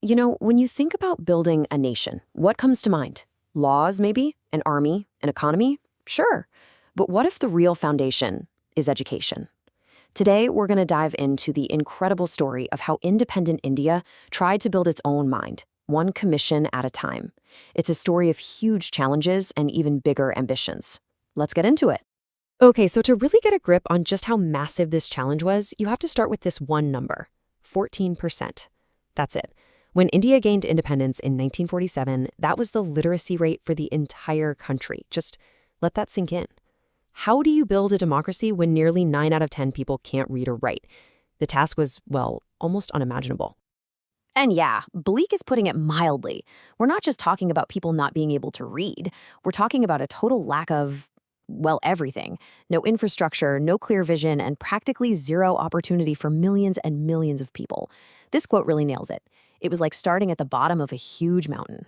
When you think about building a nation, what comes to mind? Laws, maybe? An army? An economy? Sure. But what if the real foundation is education? Today, we're going to dive into the incredible story of how independent India tried to build its own mind, one commission at a time. It's a story of huge challenges and even bigger ambitions. Let's get into it. Okay, so to really get a grip on just how massive this challenge was, you have to start with this one number, 14%. That's it. When India gained independence in 1947, that was the literacy rate for the entire country. Just let that sink in. How do you build a democracy when nearly 9 out of 10 people can't read or write? The task was, well, almost unimaginable. And yeah, Bleak is putting it mildly. We're not just talking about people not being able to read. We're talking about a total lack of, well, everything. No infrastructure, no clear vision, and practically zero opportunity for millions and millions of people. This quote really nails it. It was like starting at the bottom of a huge mountain.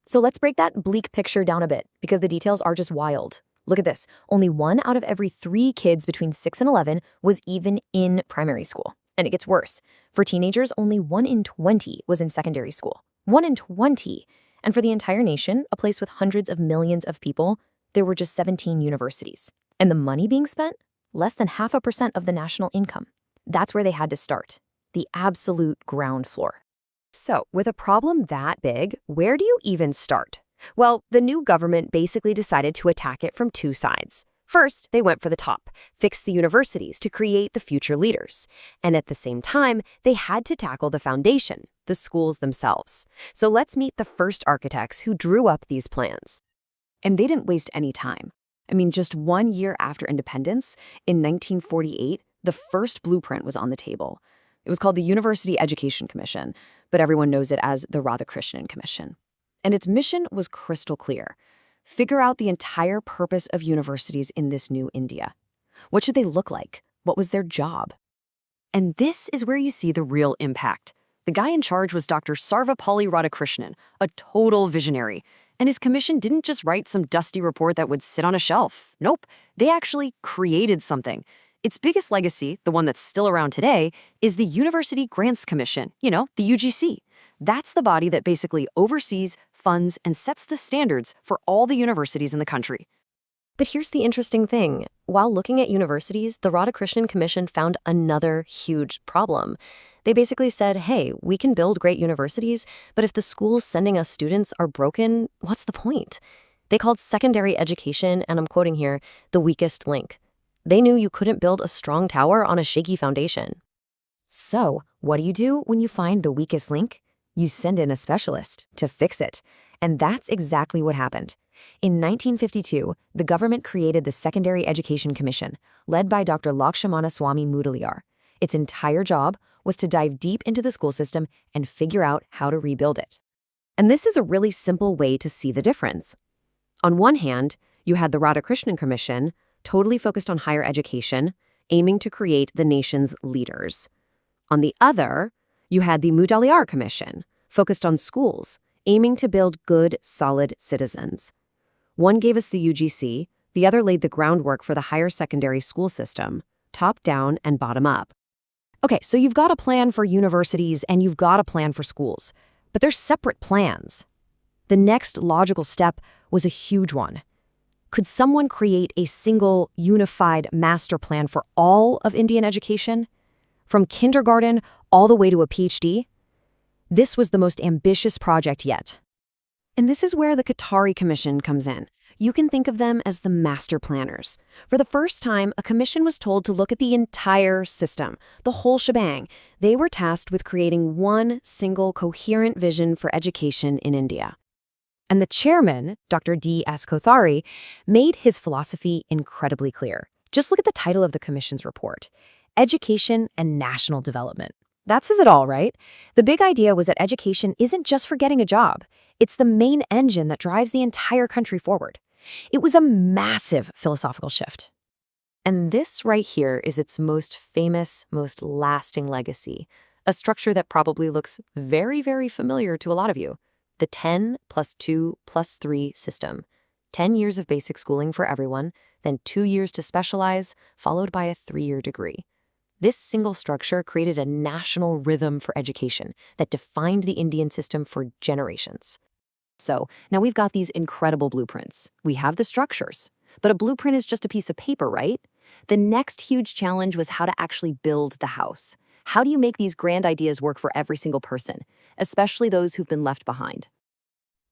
So let's break that bleak picture down a bit, because the details are just wild. Look at this. Only 1 out of every 3 kids between 6 and 11 was even in primary school. And it gets worse. For teenagers, only 1 in 20 was in secondary school. 1 in 20. And for the entire nation, a place with hundreds of millions of people, there were just 17 universities. And the money being spent? Less than 0.5% of the national income. That's where they had to start. The absolute ground floor. So, with a problem that big, where do you even start? Well, the new government basically decided to attack it from 2 sides. First, they went for the top, fixed the universities to create the future leaders. And at the same time, they had to tackle the foundation, the schools themselves. So let's meet the first architects who drew up these plans. And they didn't waste any time. Just 1 year after independence, in 1948, the first blueprint was on the table. It was called the University Education Commission, but everyone knows it as the Radhakrishnan Commission. And its mission was crystal clear. Figure out the entire purpose of universities in this new India. What should they look like? What was their job? And this is where you see the real impact. The guy in charge was Dr. Sarvepalli Radhakrishnan, a total visionary. And his commission didn't just write some dusty report that would sit on a shelf. Nope, they actually created something. Its biggest legacy, the one that's still around today, is the University Grants Commission, the UGC. That's the body that basically oversees, funds, and sets the standards for all the universities in the country. But here's the interesting thing. While looking at universities, the Radhakrishnan Commission found another huge problem. They basically said, hey, we can build great universities, but if the schools sending us students are broken, what's the point? They called secondary education, and I'm quoting here, the weakest link. They knew you couldn't build a strong tower on a shaky foundation. So, what do you do when you find the weakest link? You send in a specialist to fix it. And that's exactly what happened. In 1952, the government created the Secondary Education Commission, led by Dr. Lakshmanaswamy Mudaliar. Its entire job was to dive deep into the school system and figure out how to rebuild it. And this is a really simple way to see the difference. On one hand, you had the Radhakrishnan Commission, totally focused on higher education, aiming to create the nation's leaders. On the other, you had the Mudaliar Commission, focused on schools, aiming to build good, solid citizens. One gave us the UGC, the other laid the groundwork for the higher secondary school system, top down and bottom up. Okay, so you've got a plan for universities and you've got a plan for schools, but they're separate plans. The next logical step was a huge one. Could someone create a single, unified master plan for all of Indian education? From kindergarten all the way to a PhD? This was the most ambitious project yet. And this is where the Kothari Commission comes in. You can think of them as the master planners. For the first time, a commission was told to look at the entire system, the whole shebang. They were tasked with creating one single coherent vision for education in India. And the chairman, Dr. D.S. Kothari, made his philosophy incredibly clear. Just look at the title of the commission's report, Education and National Development. That says it all, right? The big idea was that education isn't just for getting a job. It's the main engine that drives the entire country forward. It was a massive philosophical shift. And this right here is its most famous, most lasting legacy, a structure that probably looks very, very familiar to a lot of you. The 10 plus 2 plus 3 system. 10 years of basic schooling for everyone, then 2 years to specialize, followed by a 3-year degree. This single structure created a national rhythm for education that defined the Indian system for generations. So now we've got these incredible blueprints. We have the structures. But a blueprint is just a piece of paper, right? The next huge challenge was how to actually build the house. How do you make these grand ideas work for every single person, especially those who've been left behind?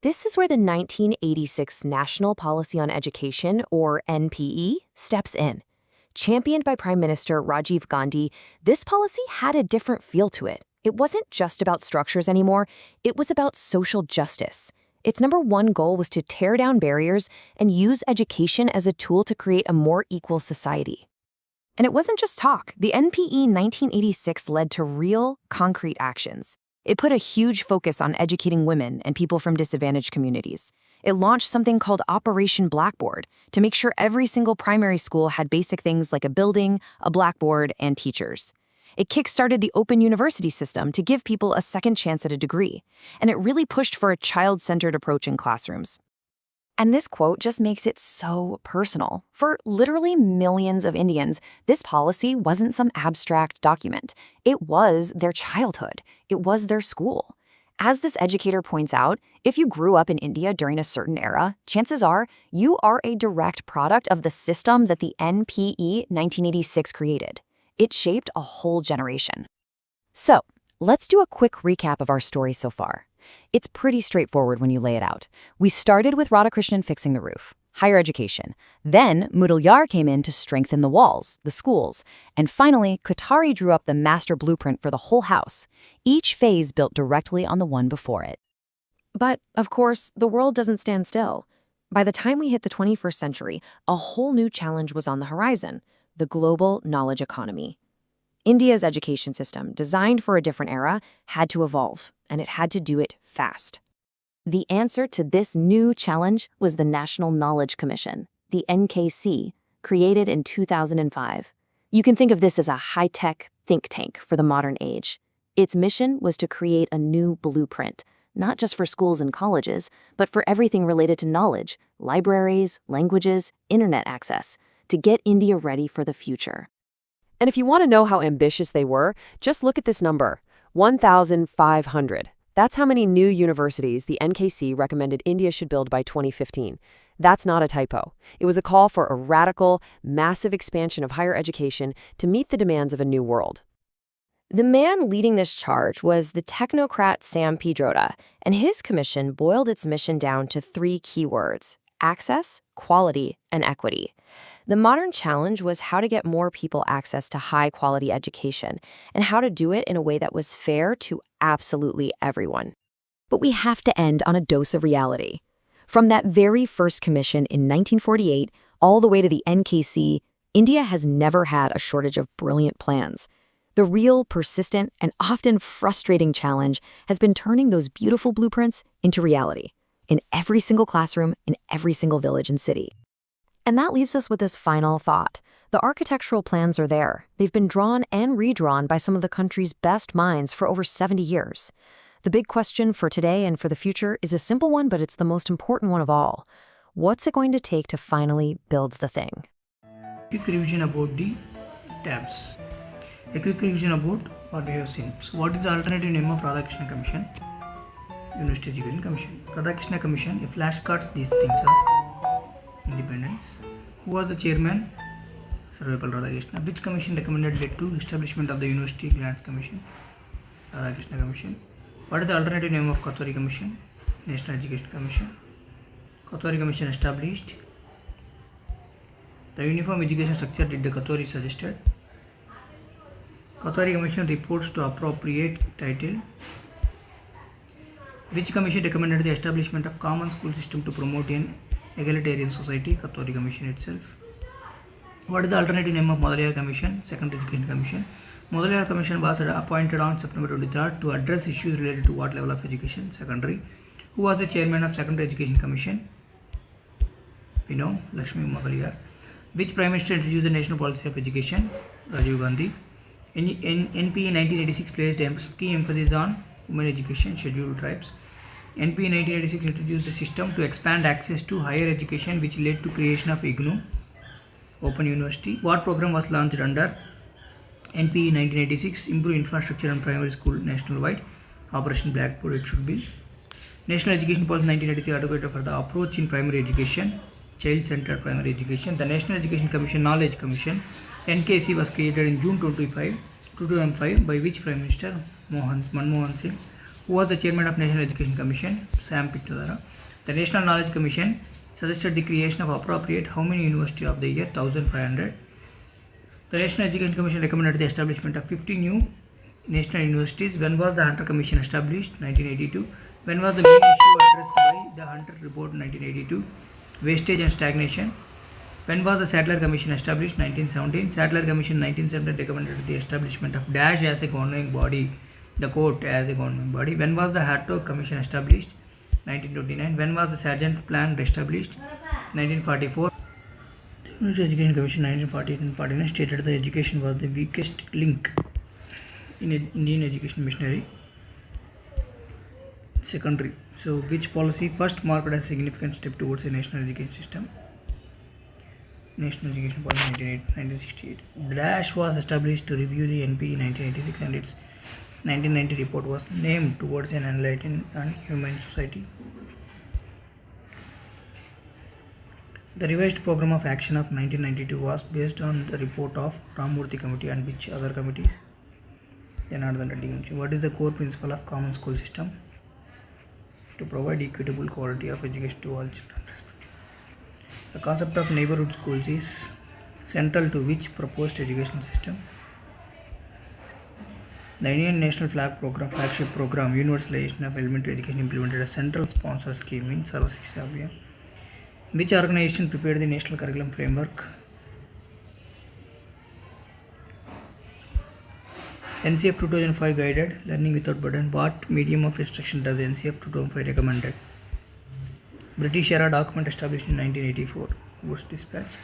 This is where the 1986 National Policy on Education, or NPE, steps in. Championed by Prime Minister Rajiv Gandhi, this policy had a different feel to it. It wasn't just about structures anymore, it was about social justice. Its number one goal was to tear down barriers and use education as a tool to create a more equal society. And it wasn't just talk. The NPE 1986 led to real, concrete actions. It put a huge focus on educating women and people from disadvantaged communities. It launched something called Operation Blackboard to make sure every single primary school had basic things like a building, a blackboard, and teachers. It kickstarted the Open University system to give people a second chance at a degree, and it really pushed for a child-centered approach in classrooms. And this quote just makes it so personal. For literally millions of Indians, this policy wasn't some abstract document. It was their childhood. It was their school. As this educator points out, if you grew up in India during a certain era, chances are you are a direct product of the systems that the NPE 1986 created. It shaped a whole generation. So, let's do a quick recap of our story so far. It's pretty straightforward when you lay it out. We started with Radhakrishnan fixing the roof, higher education. Then, Mudaliar came in to strengthen the walls, the schools. And finally, Kothari drew up the master blueprint for the whole house, each phase built directly on the one before it. But, of course, the world doesn't stand still. By the time we hit the 21st century, a whole new challenge was on the horizon: the global knowledge economy. India's education system, designed for a different era, had to evolve, and it had to do it fast. The answer to this new challenge was the National Knowledge Commission, the NKC, created in 2005. You can think of this as a high-tech think tank for the modern age. Its mission was to create a new blueprint, not just for schools and colleges, but for everything related to knowledge, libraries, languages, internet access, to get India ready for the future. And if you want to know how ambitious they were, just look at this number, 1,500. That's how many new universities the NKC recommended India should build by 2015. That's not a typo. It was a call for a radical, massive expansion of higher education to meet the demands of a new world. The man leading this charge was the technocrat Sam Pitroda, and his commission boiled its mission down to 3 key words: access, quality, and equity. The modern challenge was how to get more people access to high-quality education and how to do it in a way that was fair to absolutely everyone. But we have to end on a dose of reality. From that very first commission in 1948 all the way to the NKC, India has never had a shortage of brilliant plans. The real, persistent, and often frustrating challenge has been turning those beautiful blueprints into reality in every single classroom, in every single village and city. And that leaves us with this final thought. The architectural plans are there. They've been drawn and redrawn by some of the country's best minds for over 70 years. The big question for today and for the future is a simple one, but it's the most important one of all. What's it going to take to finally build the thing? Quick revision about the tabs. A quick revision about what we have seen. So what is the alternative name of Radhakrishnan Commission? University Education Commission. Radhakrishnan Commission, if flashcards, these things are independence. Who was the chairman? Sarvepalli Radhakrishnan. Which commission recommended led to establishment of the University Grants Commission? Radhakrishnan Commission. What is the alternative name of Kothari Commission? National Education Commission. Kothari Commission established. The uniform education structure did the Kothari suggested. Kothari Commission reports to appropriate title. Which commission recommended the establishment of common school system to promote an egalitarian society? Kothari Commission itself. What is the alternative name of Mudaliar Commission? Second Education Commission. Mudaliar Commission was appointed on September 23rd to address issues related to what level of education? Secondary. Who was the chairman of Secondary Education Commission? We know, Lakshmi Mudaliar. Which Prime Minister introduced the National Policy of Education? Rajiv Gandhi. NPE 1986 placed key emphasis on women education, scheduled tribes. NPE 1986 introduced a system to expand access to higher education, which led to creation of IGNOU, Open University. What program was launched under? NPE 1986, improve infrastructure and primary school national-wide. Operation Blackboard, it should be. National Education Policy 1986 advocated for the approach in primary education, child-centered primary education. The National Education Commission, Knowledge Commission, NKC, was created in June 2005 by which Prime Minister? Manmohan Singh. Who was the chairman of National Education Commission? Sam Pitroda. The National Knowledge Commission suggested the creation of appropriate how many university of the year? 1500. The National Education Commission recommended the establishment of 50 new national universities. When was the Hunter Commission established? 1982. When was the main issue addressed by the Hunter Report? 1982. Wastage and stagnation. When was the Sadler Commission established? 1917. Sadler Commission 1917 recommended the establishment of Dash as a governing body, the court as a governing body. When was the Hartog Commission established? 1929. When was the Sargent Plan established? 1944. The National Education Commission 1948 stated that education was the weakest link in Indian education machinery. Secondary. So, which policy first marked as a significant step towards a national education system? National Education Policy 1968. The Dash was established to review the NPE 1986 and its 1990 report was named towards an enlightened and humane society. The revised program of action of 1992 was based on the report of Ramurthy Committee and which other committees? Janardhan Reddy Commission. What is the core principle of common school system? To provide equitable quality of education to all children. The concept of neighborhood schools is central to which proposed educational system? The Indian National Flagship Program, Universalization of Elementary Education, implemented a central sponsor scheme in Sarva Shiksha Abhiyan. Which organization prepared the National Curriculum Framework? NCF 2005 guided learning without burden. What medium of instruction does NCF 2005 recommended? British era document established in 1984. Woods Dispatch.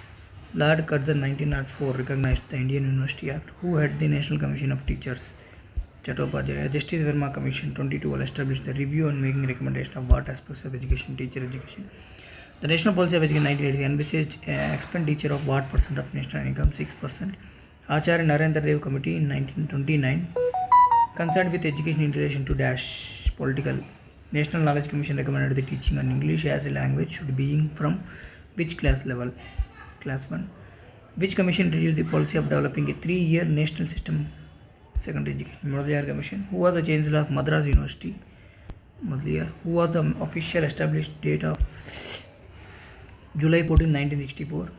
Lord Curzon 1904 recognized the Indian University Act. Who had the National Commission of Teachers? Chattopadhyay. Justice Verma Commission 2012 established the review on making recommendation of what aspects of education, teacher education. The National Policy of Education 1980 envisaged expenditure of what percent of national income? 6%. Acharya Narendra Dev Committee in 1929 concerned with education in relation to Dash political. National Knowledge Commission recommended the teaching on English as a language should be from which class level? Class 1. Which commission introduced the policy of developing a 3-year national system secondary education? Mudaliar Commission. Who was the Chancellor of Madras University? Mudaliar. Who was the official established date of July 14, 1964?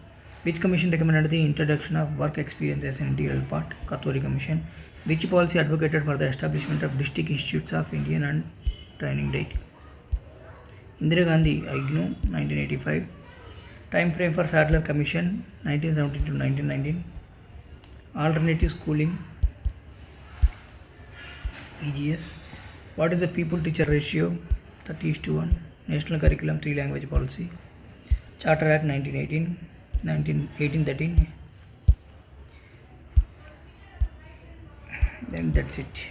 Which commission recommended the introduction of work experience as an integral part? Kothari Commission. Which policy advocated for the establishment of district institutes of Indian and training date? Indira Gandhi, IGNOU 1985. Time frame for Sadler Commission 1917 to 1919. Alternative schooling EGS. What is the people teacher ratio? 30:1. National Curriculum 3 Language Policy. Charter Act 1813. Then that's it.